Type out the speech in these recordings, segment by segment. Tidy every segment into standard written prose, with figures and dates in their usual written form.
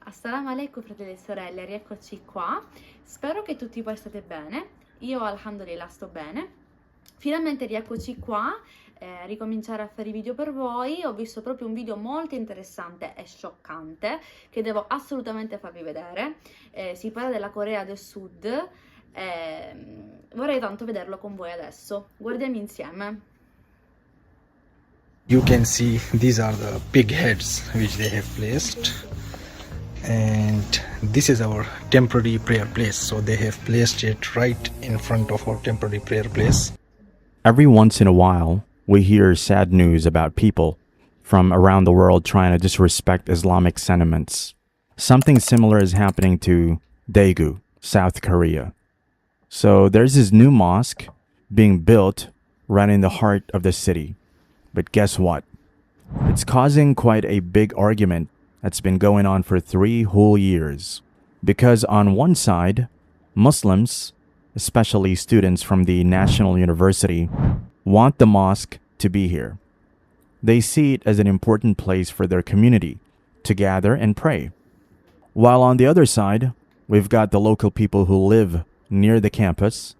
Assalamu alaikum fratelli e sorelle, rieccoci qua. Spero che tutti voi state bene. Io alhamdulillah sto bene. Finalmente rieccoci qua, ricominciare a fare i video per voi. Ho visto proprio un video molto interessante e scioccante che devo assolutamente farvi vedere. Si parla della Corea del Sud. Vorrei tanto vederlo con voi adesso. Guardiamo insieme. You can see these are the pig heads which they have placed, and this is our temporary prayer place. So they have placed it right in front of our temporary prayer place. Every once in a while, we hear sad news about people from around the world trying to disrespect Islamic sentiments. Something similar is happening to Daegu, South Korea. So there's this new mosque being built right in the heart of the city. But guess what? It's causing quite a big argument that's been going on for 3 whole years. Because on one side, Muslims, especially students from the National University, want the mosque to be here. They see it as an important place for their community to gather and pray. While on the other side, we've got the local people who live near the campus,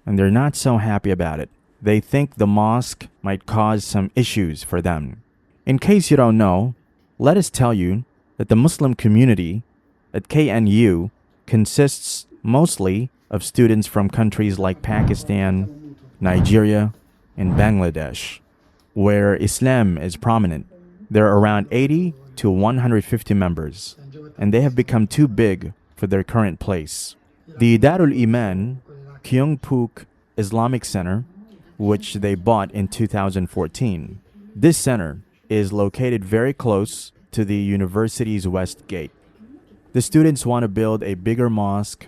and they're not so happy about it. They think the mosque might cause some issues for them. In case you don't know, let us tell you that the Muslim community at KNU consists mostly of students from countries like Pakistan, Nigeria, and Bangladesh, where Islam is prominent. There are around 80 to 150 members, and they have become too big for their current place. The Darul Iman Kyungpook Islamic Center, which they bought in 2014. This center is located very close to the university's west gate. The students want to build a bigger mosque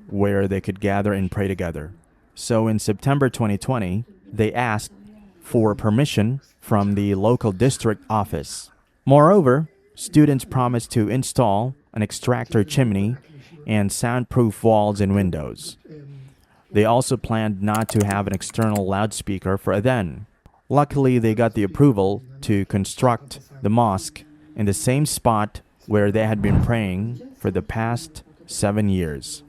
where they could gather and pray together. So in September 2020, they asked for permission from the local district office. Moreover, students promised to install an extractor chimney and soundproof walls and windows. They also planned not to have an external loudspeaker for adhan. Luckily, they got the approval to construct the mosque in the same spot where they had been praying for the past 7 years.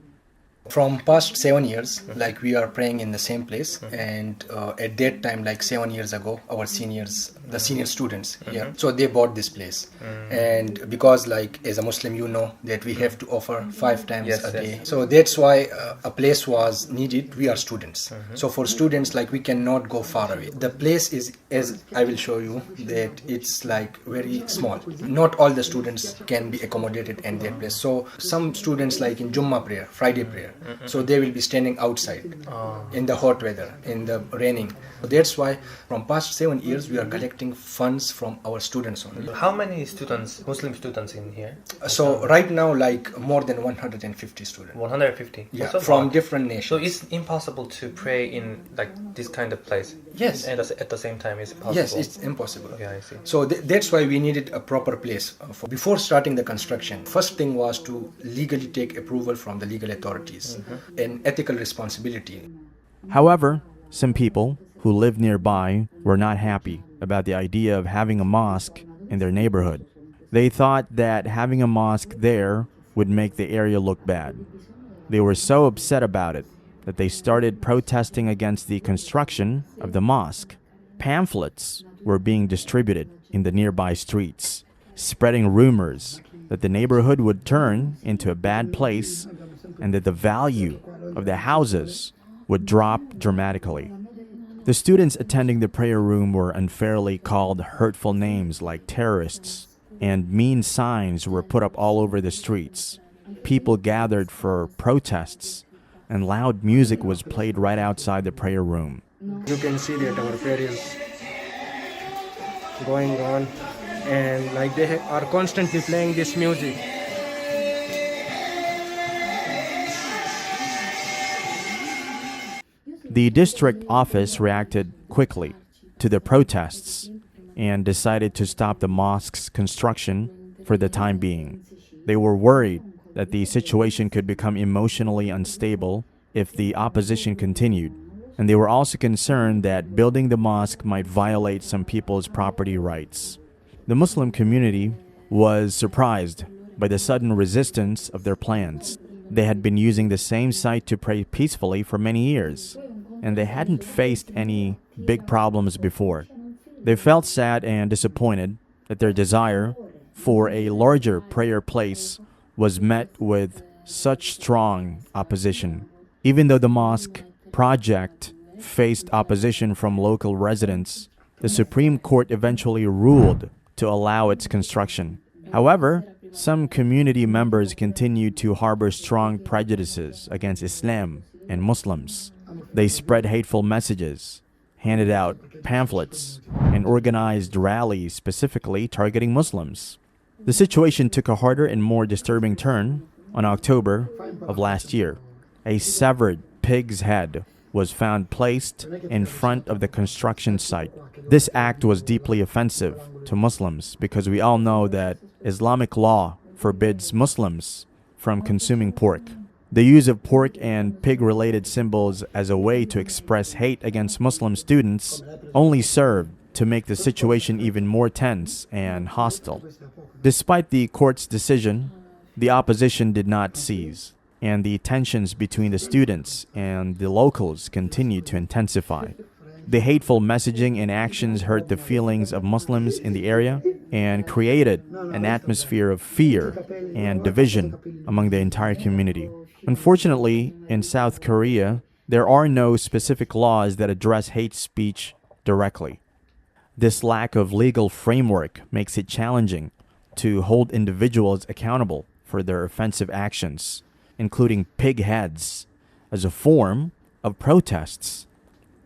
From past 7 years, like we are praying in the same place, and at that time, like 7 years ago, our seniors, the senior students here, so they bought this place. And because like as a Muslim, you know that we have to offer 5 times a day. So that's why a place was needed. We are students. So for students, like we cannot go far away. The place is, as I will show you, that it's like very small. Not all the students can be accommodated in that place. So some students like in Jummah prayer, Friday prayer, so they will be standing outside in the hot weather, in the raining. So that's why from past 7 years we are collecting funds from our students only. How many students, Muslim students in here? So right now like more than 150 students. 150? Yeah, So from much. different So nations. it's impossible to pray in like this kind of place? Yes. And at the same time it's possible? Yes, it's impossible. Okay, I see. So that's why we needed a proper place. Before starting the construction, first thing was to legally take approval from the legal authorities, an ethical responsibility. However, some people who live nearby were not happy about the idea of having a mosque in their neighborhood. They thought that having a mosque there would make the area look bad. They were so upset about it that they started protesting against the construction of the mosque. Pamphlets were being distributed in the nearby streets, spreading rumors that the neighborhood would turn into a bad place and that the value of the houses would drop dramatically. The students attending the prayer room were unfairly called hurtful names like terrorists, and mean signs were put up all over the streets. People gathered for protests, and loud music was played right outside the prayer room. You can see that our prayer is going on, and like they are constantly playing this music. The district office reacted quickly to the protests and decided to stop the mosque's construction for the time being. They were worried that the situation could become emotionally unstable if the opposition continued, and they were also concerned that building the mosque might violate some people's property rights. The Muslim community was surprised by the sudden resistance of their plans. They had been using the same site to pray peacefully for many years, and they hadn't faced any big problems before. They felt sad and disappointed that their desire for a larger prayer place was met with such strong opposition. Even though the mosque project faced opposition from local residents, the Supreme Court eventually ruled to allow its construction. However, some community members continued to harbor strong prejudices against Islam and Muslims. They spread hateful messages, handed out pamphlets, and organized rallies specifically targeting Muslims. The situation took a harder and more disturbing turn on October of last year. A severed pig's head was found placed in front of the construction site. This act was deeply offensive to Muslims because we all know that Islamic law forbids Muslims from consuming pork. The use of pork and pig-related symbols as a way to express hate against Muslim students only served to make the situation even more tense and hostile. Despite the court's decision, the opposition did not cease, and the tensions between the students and the locals continued to intensify. The hateful messaging and actions hurt the feelings of Muslims in the area and created an atmosphere of fear and division among the entire community. Unfortunately, in South Korea, there are no specific laws that address hate speech directly. This lack of legal framework makes it challenging to hold individuals accountable for their offensive actions, including pig heads, as a form of protests.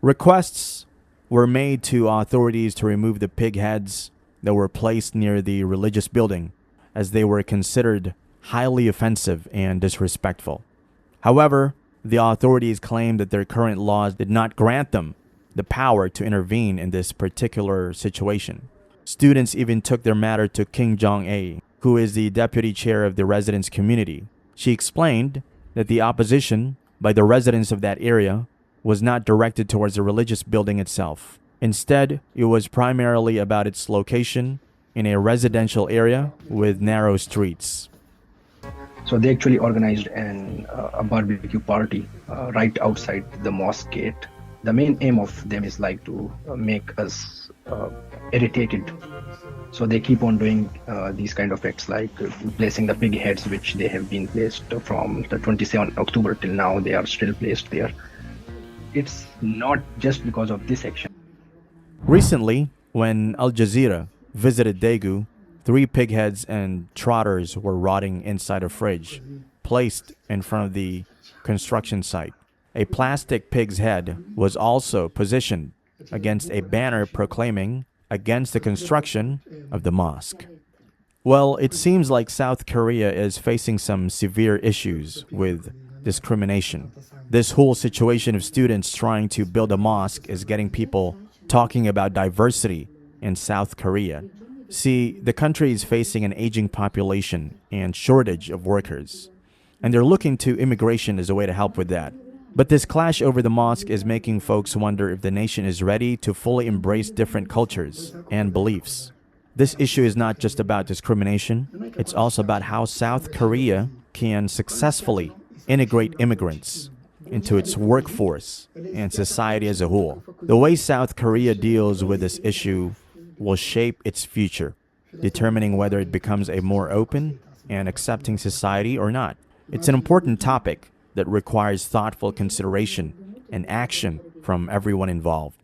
Requests were made to authorities to remove the pig heads that were placed near the religious building, as they were considered highly offensive and disrespectful. However, the authorities claimed that their current laws did not grant them the power to intervene in this particular situation. Students even took their matter to Kim Jong-a, who is the deputy chair of the residents' community. She explained that the opposition by the residents of that area was not directed towards the religious building itself. Instead, it was primarily about its location in a residential area with narrow streets. So they actually organized a barbecue party right outside the mosque gate. The main aim of them is like to make us irritated. So they keep on doing these kind of acts, like placing the pig heads, which they have been placed from the 27th October till now. They are still placed there. It's not just because of this action. Recently, when Al Jazeera visited Daegu, 3 pig heads and trotters were rotting inside a fridge placed in front of the construction site. A plastic pig's head was also positioned against a banner proclaiming against the construction of the mosque. Well, it seems like South Korea is facing some severe issues with discrimination. This whole situation of students trying to build a mosque is getting people talking about diversity in South Korea. See, the country is facing an aging population and shortage of workers, and they're looking to immigration as a way to help with that. But this clash over the mosque is making folks wonder if the nation is ready to fully embrace different cultures and beliefs. This issue is not just about discrimination, it's also about how South Korea can successfully integrate immigrants into its workforce and society as a whole. The way South Korea deals with this issue will shape its future, determining whether it becomes a more open and accepting society or not. It's an important topic that requires thoughtful consideration and action from everyone involved.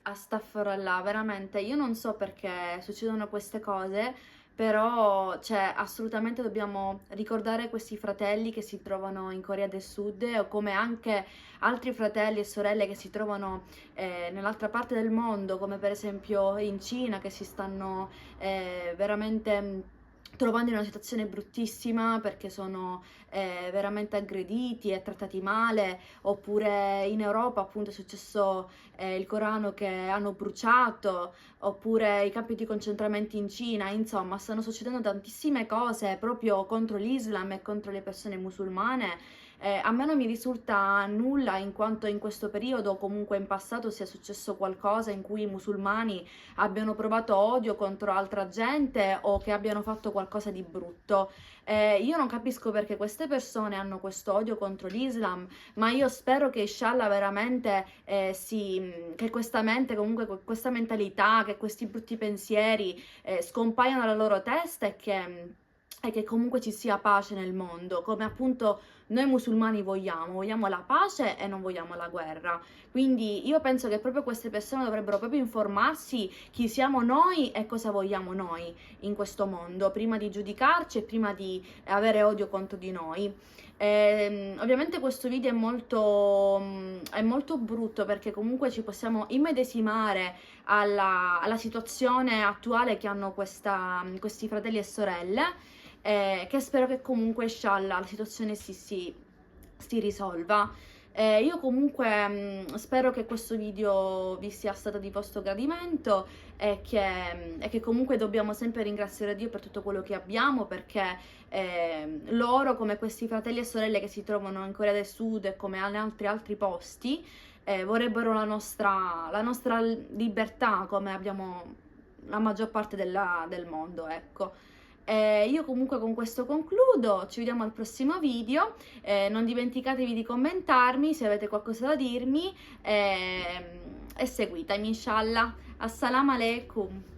Astaghfirullah, veramente, io non so perché succedono queste cose, però assolutamente dobbiamo ricordare questi fratelli che si trovano in Corea del Sud, o come anche altri fratelli e sorelle che si trovano nell'altra parte del mondo, come per esempio in Cina, che si stanno veramente trovando in una situazione bruttissima perché sono veramente aggrediti e trattati male, oppure in Europa appunto è successo il Corano che hanno bruciato, oppure i campi di concentramento in Cina. Insomma, stanno succedendo tantissime cose proprio contro l'Islam e contro le persone musulmane. A me non mi risulta nulla, in quanto in questo periodo o comunque in passato sia successo qualcosa in cui i musulmani abbiano provato odio contro altra gente o che abbiano fatto qualcosa qualcosa di brutto. Io non capisco perché queste persone hanno questo odio contro l'Islam, ma io spero che inshallah veramente che questa mente, comunque questa mentalità, che questi brutti pensieri scompaiano dalla loro testa e che comunque ci sia pace nel mondo, come appunto noi musulmani vogliamo la pace e non vogliamo la guerra. Quindi io penso che proprio queste persone dovrebbero proprio informarsi chi siamo noi e cosa vogliamo noi in questo mondo, prima di giudicarci e prima di avere odio contro di noi. Ovviamente questo video è molto brutto perché comunque ci possiamo immedesimare alla situazione attuale che hanno questi fratelli e sorelle, che spero che comunque inshallah la situazione si risolva. Io comunque spero che questo video vi sia stato di vostro gradimento e che comunque dobbiamo sempre ringraziare Dio per tutto quello che abbiamo, perché loro, come questi fratelli e sorelle che si trovano in Corea del Sud e come in altri posti, vorrebbero la nostra libertà, come abbiamo la maggior parte del mondo, ecco. Io comunque con questo concludo, ci vediamo al prossimo video, non dimenticatevi di commentarmi se avete qualcosa da dirmi e seguitemi inshallah. Assalamu alaikum.